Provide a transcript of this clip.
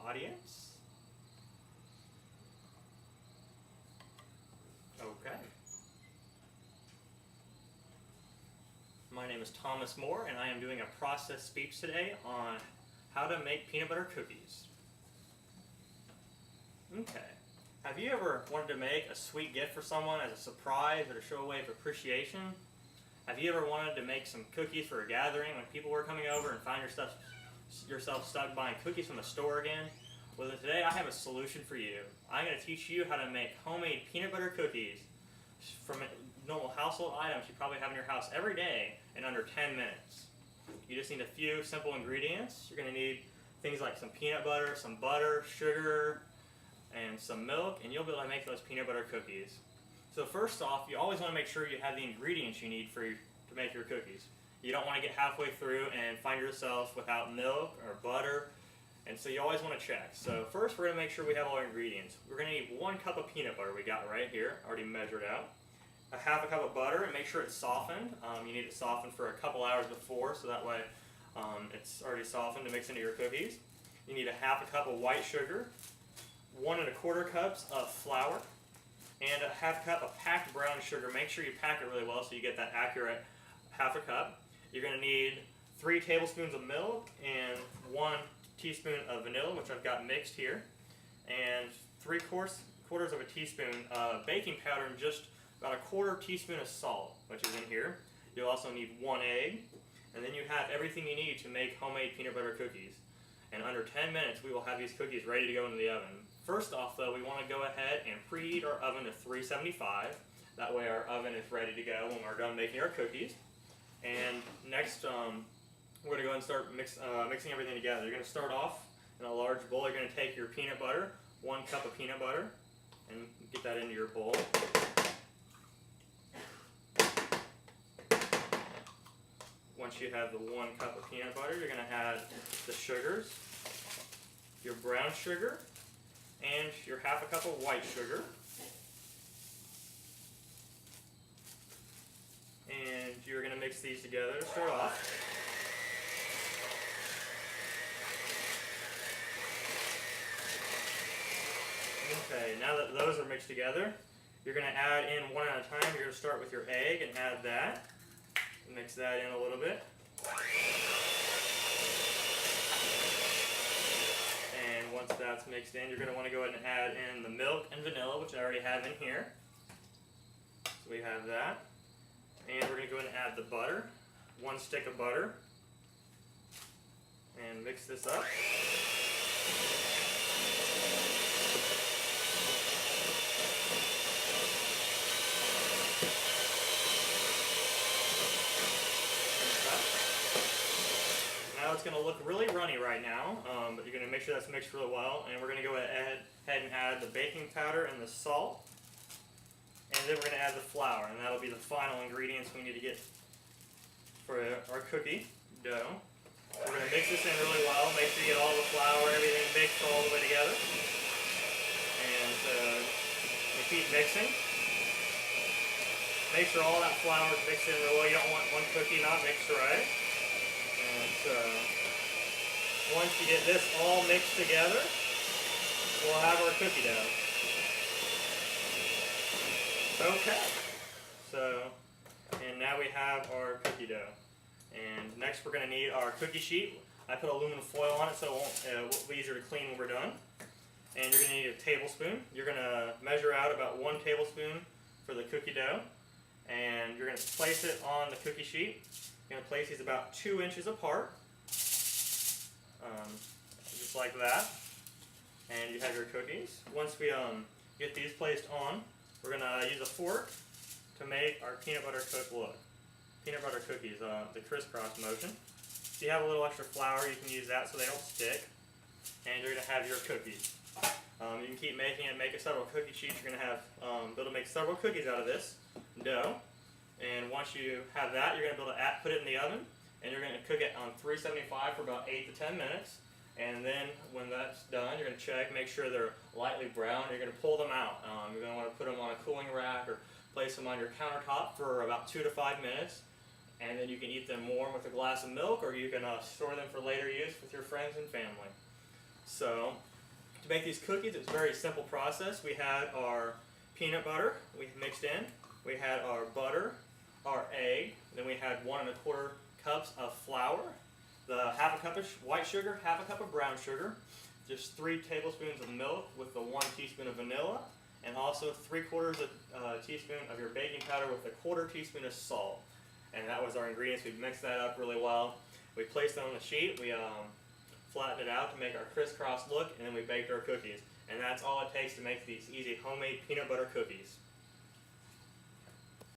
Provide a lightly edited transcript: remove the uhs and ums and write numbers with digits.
audience. Okay. My name is Thomas Moore, and I am doing a process speech today on how to make peanut butter cookies. Okay. Have you ever wanted to make a sweet gift for someone as a surprise or to show a way of appreciation? Have you ever wanted to make some cookies for a gathering when people were coming over and find yourself stuck buying cookies from the store again? Well, today I have a solution for you. I'm going to teach you how to make homemade peanut butter cookies from normal household items you probably have in your house every day in under 10 minutes. You just need a few simple ingredients. You're going to need things like some peanut butter, some butter, sugar, and some milk, and you'll be able to make those peanut butter cookies. So first off, you always want to make sure you have the ingredients you need to make your cookies. You don't want to get halfway through and find yourself without milk or butter, and so you always want to check. So first we're going to make sure we have all our ingredients. We're going to need 1 cup of peanut butter we got right here, already measured out. A half a cup of butter, and make sure it's softened. You need it softened for a couple hours before, so that way it's already softened to mix into your cookies. You need a half a cup of white sugar, 1 1/4 cups of flour, and a half cup of packed brown sugar. Make sure you pack it really well so you get that accurate half a cup. You're going to need 3 tablespoons of milk and 1 teaspoon of vanilla, which I've got mixed here, and 3/4 of a teaspoon of baking powder, and just about a 1/4 teaspoon of salt, which is in here. You'll also need 1 egg, and then you have everything you need to make homemade peanut butter cookies. In under 10 minutes, we will have these cookies ready to go into the oven. First off, though, we want to go ahead and preheat our oven to 375. That way our oven is ready to go when we're done making our cookies. And next, we're going to go and start mixing everything together. You're going to start off in a large bowl. You're going to take your peanut butter, 1 cup of peanut butter, and get that into your bowl. Once you have the 1 cup of peanut butter, you're going to add the sugars, your brown sugar, and your half a cup of white sugar. And you're going to mix these together to start off. Okay, now that those are mixed together, you're going to add in one at a time. You're going to start with your egg and add that. Mix that in a little bit. And once that's mixed in, you're going to want to go ahead and add in the milk and vanilla, which I already have in here. So we have that. And we're going to go ahead and add the butter, 1 stick of butter. And mix this up. Now it's going to look really runny right now, but you're going to make sure that's mixed really well. And we're going to go ahead and add the baking powder and the salt. And then we're going to add the flour, and that'll be the final ingredients we need to get for our cookie dough. We're going to mix this in really well. Make sure you get all the flour, everything mixed all the way together. And you keep mixing. Make sure all that flour is mixed in really well. You don't want one cookie not mixed right. And so once you get this all mixed together, we'll have our cookie dough. Okay, so, and now we have our cookie dough. And next we're going to need our cookie sheet. I put aluminum foil on it so it will be easier to clean when we're done. And you're going to need a tablespoon. You're going to measure out about 1 tablespoon for the cookie dough. And you're going to place it on the cookie sheet. You're going to place these about 2 inches apart. Just like that. And you have your cookies. Once we get these placed on, we're going to use a fork to make our peanut butter cookies, the crisscross motion. If you have a little extra flour, you can use that so they don't stick. And you're going to have your cookies. You can keep making it, make several cookie sheets. You're going to have, be able to make several cookies out of this dough. And once you have that, you're going to be able to put it in the oven. And you're going to cook it on 375 for about 8 to 10 minutes. And then when that's done, you're going to check, make sure they're lightly brown. You're going to pull them out. You're going to want to put them on a cooling rack or place them on your countertop for about 2 to 5 minutes. And then you can eat them warm with a glass of milk, or you can store them for later use with your friends and family. So To make these cookies, it's a very simple process. We had our peanut butter we mixed in, we had our butter, our egg, then we had 1 1/4 cups of flour, the half a cup of white sugar, half a cup of brown sugar, just 3 tablespoons of milk with the 1 teaspoon of vanilla, and also 3/4 teaspoon of your baking powder with a 1/4 teaspoon of salt. And that was our ingredients. We mixed that up really well. We placed it on the sheet. We flattened it out to make our crisscross look, and then we baked our cookies. And that's all it takes to make these easy homemade peanut butter cookies.